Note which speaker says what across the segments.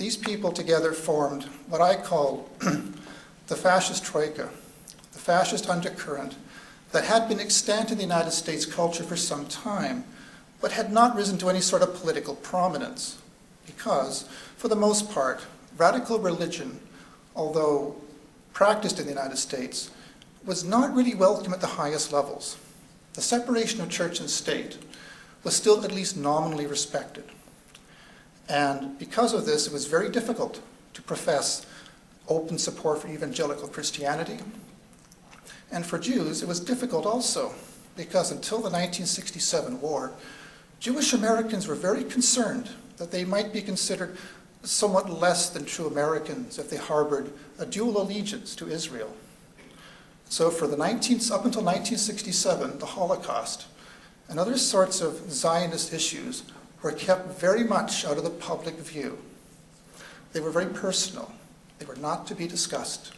Speaker 1: these people together formed what I call the fascist troika, the fascist undercurrent that had been extant in the United States culture for some time, but had not risen to any sort of political prominence because, for the most part, radical religion, although practiced in the United States, was not really welcome at the highest levels. The separation of church and state was still at least nominally respected. And because of this, it was very difficult to profess open support for evangelical Christianity. And for Jews, it was difficult also, because until the 1967 war, Jewish Americans were very concerned that they might be considered somewhat less than true Americans if they harbored a dual allegiance to Israel. So for up until 1967, the Holocaust and other sorts of Zionist issues were kept very much out of the public view. They were very personal. They were not to be discussed.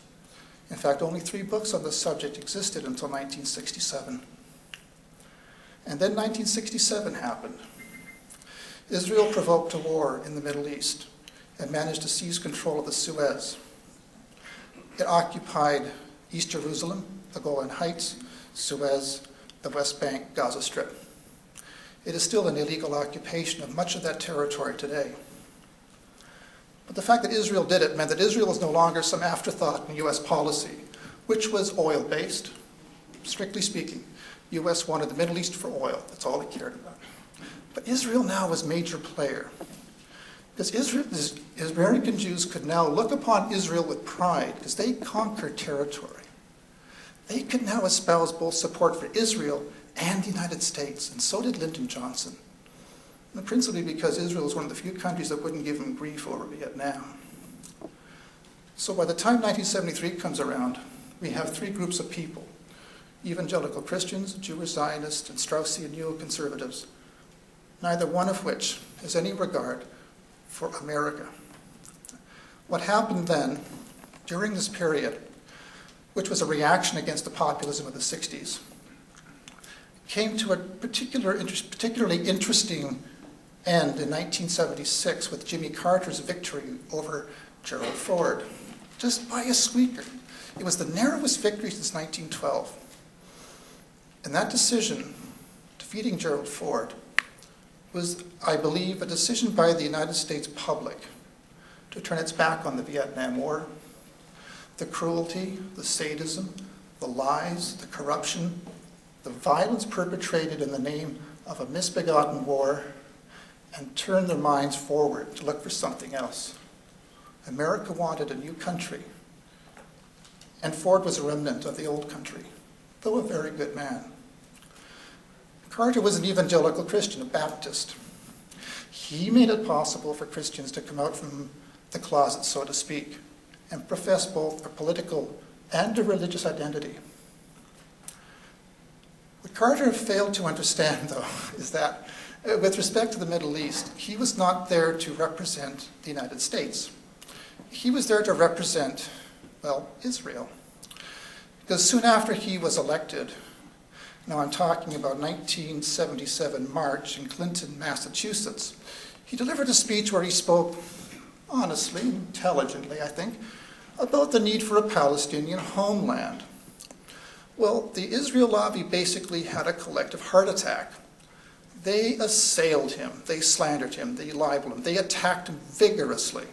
Speaker 1: In fact, only 3 books on the subject existed until 1967. And then 1967 happened. Israel provoked a war in the Middle East and managed to seize control of the Suez. It occupied East Jerusalem, the Golan Heights, Suez, the West Bank, Gaza Strip. It is still an illegal occupation of much of that territory today. But the fact that Israel did it meant that Israel was no longer some afterthought in U.S. policy, which was oil-based. Strictly speaking, the U.S. wanted the Middle East for oil. That's all it cared about. But Israel now was a major player. Because American Jews could now look upon Israel with pride because they conquered territory. They could now espouse both support for Israel and the United States, and so did Lyndon Johnson. And principally because Israel is one of the few countries that wouldn't give him grief over Vietnam. So by the time 1973 comes around, we have 3 groups of people: evangelical Christians, Jewish Zionists, and Straussian neoconservatives, neither one of which has any regard for America. What happened then, during this period, which was a reaction against the populism of the 60s, came to a particularly interesting end in 1976 with Jimmy Carter's victory over Gerald Ford, just by a squeaker. It was the narrowest victory since 1912. And that decision, defeating Gerald Ford, was, I believe, a decision by the United States public to turn its back on the Vietnam War, the cruelty, the sadism, the lies, the corruption, the violence perpetrated in the name of a misbegotten war, and turn their minds forward to look for something else. America wanted a new country, and Ford was a remnant of the old country, though a very good man. Carter was an evangelical Christian, a Baptist. He made it possible for Christians to come out from the closet, so to speak, and profess both a political and a religious identity. What Carter failed to understand, though, is that with respect to the Middle East, he was not there to represent the United States. He was there to represent, well, Israel. Because soon after he was elected, now I'm talking about 1977 March in Clinton, Massachusetts, he delivered a speech where he spoke honestly, intelligently, I think, about the need for a Palestinian homeland. Well, the Israel lobby basically had a collective heart attack. They assailed him, they slandered him, they libeled him, they attacked him vigorously.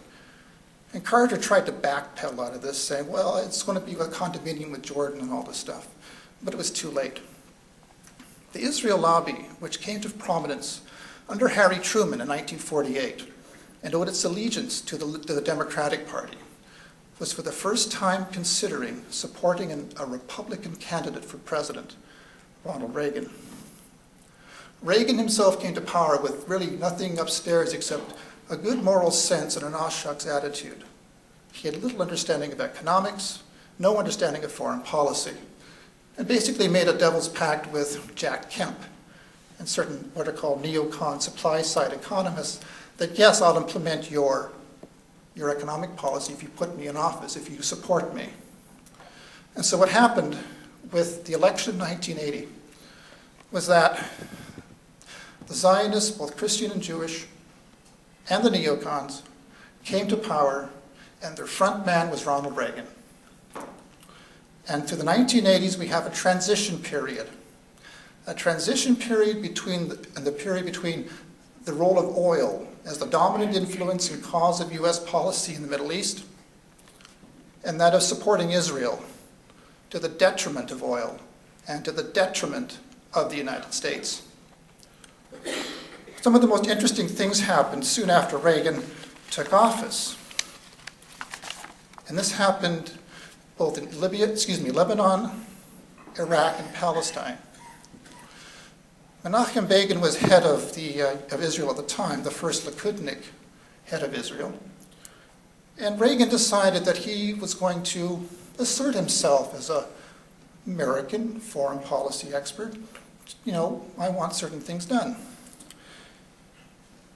Speaker 1: And Carter tried to backpedal out of this, saying, well, it's going to be a condominium with Jordan and all this stuff. But it was too late. The Israel lobby, which came to prominence under Harry Truman in 1948 and owed its allegiance to the Democratic Party, was for the first time considering supporting a Republican candidate for president, Ronald Reagan. Reagan himself came to power with really nothing upstairs except a good moral sense and an aw shucks attitude. He had little understanding of economics, no understanding of foreign policy, and basically made a devil's pact with Jack Kemp and certain what are called neocon supply-side economists that, yes, I'll implement your economic policy if you put me in office, if you support me. And so what happened with the election in 1980 was that the Zionists, both Christian and Jewish, and the neocons, came to power, and their front man was Ronald Reagan. And through the 1980s, we have a transition period. A transition period between the role of oil as the dominant influence and cause of US policy in the Middle East, and that of supporting Israel, to the detriment of oil and to the detriment of the United States. Some of the most interesting things happened soon after Reagan took office. And this happened both in Lebanon, Iraq, and Palestine. Menachem Begin was head of Israel at the time, the first Likudnik head of Israel. And Reagan decided that he was going to assert himself as an American foreign policy expert. You know, I want certain things done.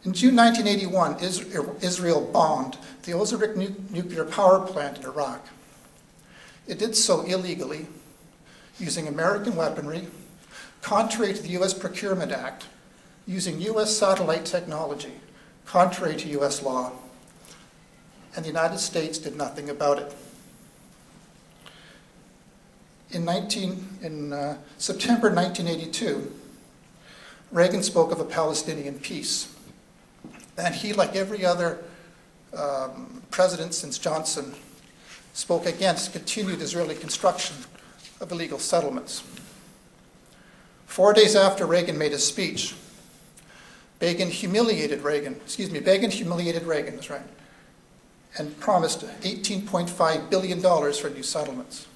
Speaker 1: In June 1981, Israel bombed the Ozark nuclear power plant in Iraq. It did so illegally, using American weaponry, contrary to the U.S. Procurement Act, using U.S. satellite technology, contrary to U.S. law, and the United States did nothing about it. In September 1982, Reagan spoke of a Palestinian peace. And he, like every other president since Johnson, spoke against continued Israeli construction of illegal settlements. 4 days after Reagan made his speech, Begin humiliated Reagan, that's right, and promised $18.5 billion for new settlements.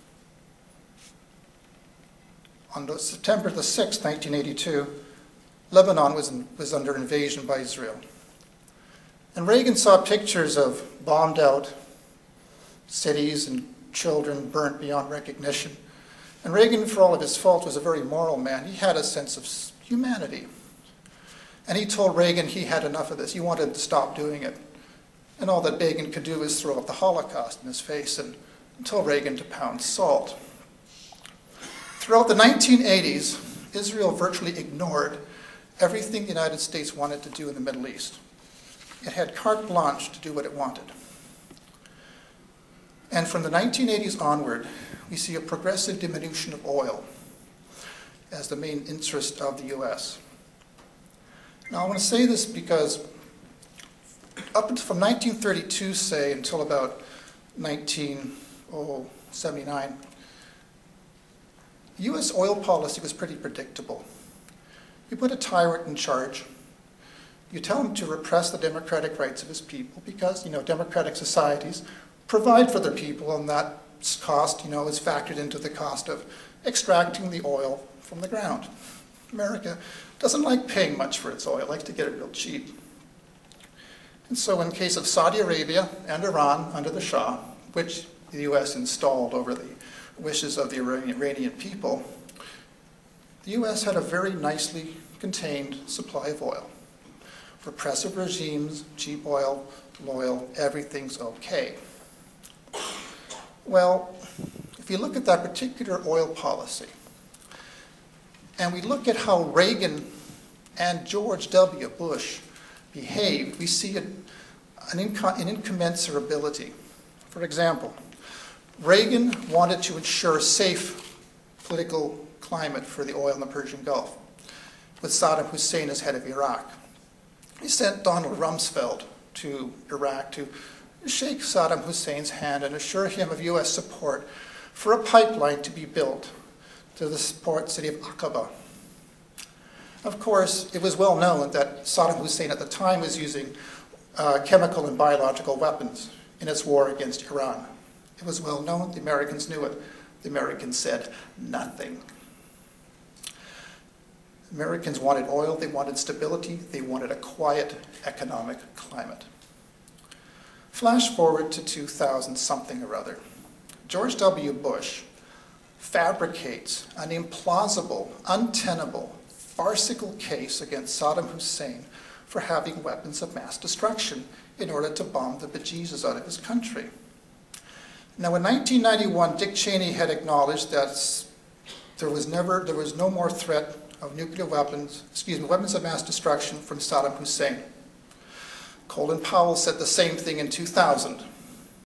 Speaker 1: On September the 6th, 1982, Lebanon was under invasion by Israel. And Reagan saw pictures of bombed out cities and children burnt beyond recognition. And Reagan, for all of his faults, was a very moral man. He had a sense of humanity. And he told Reagan he had enough of this. He wanted to stop doing it. And all that Begin could do was throw up the Holocaust in his face and told Reagan to pound salt. Throughout the 1980s, Israel virtually ignored everything the United States wanted to do in the Middle East. It had carte blanche to do what it wanted. And from the 1980s onward, we see a progressive diminution of oil as the main interest of the US. Now I want to say this because up until from 1932, say, until about 1979, US oil policy was pretty predictable. You put a tyrant in charge, you tell him to repress the democratic rights of his people because, democratic societies provide for their people, and that cost, is factored into the cost of extracting the oil from the ground. America doesn't like paying much for its oil, it likes to get it real cheap. And so in case of Saudi Arabia and Iran under the Shah, which the US installed over the wishes of the Iranian people, the US had a very nicely contained supply of oil. Repressive regimes, cheap oil, loyal, everything's okay. Well, if you look at that particular oil policy, and we look at how Reagan and George W. Bush behaved, we see an incommensurability. For example, Reagan wanted to ensure a safe political climate for the oil in the Persian Gulf, with Saddam Hussein as head of Iraq. He sent Donald Rumsfeld to Iraq to shake Saddam Hussein's hand and assure him of US support for a pipeline to be built to the port city of Aqaba. Of course, it was well known that Saddam Hussein at the time was using chemical and biological weapons in its war against Iran. It was well known, the Americans knew it. The Americans said nothing. Americans wanted oil, they wanted stability, they wanted a quiet economic climate. Flash forward to 2000-something or other. George W. Bush fabricates an implausible, untenable, farcical case against Saddam Hussein for having weapons of mass destruction in order to bomb the bejesus out of his country. Now in 1991, Dick Cheney had acknowledged that there was no more threat of nuclear weapons, weapons of mass destruction from Saddam Hussein. Colin Powell said the same thing in 2000.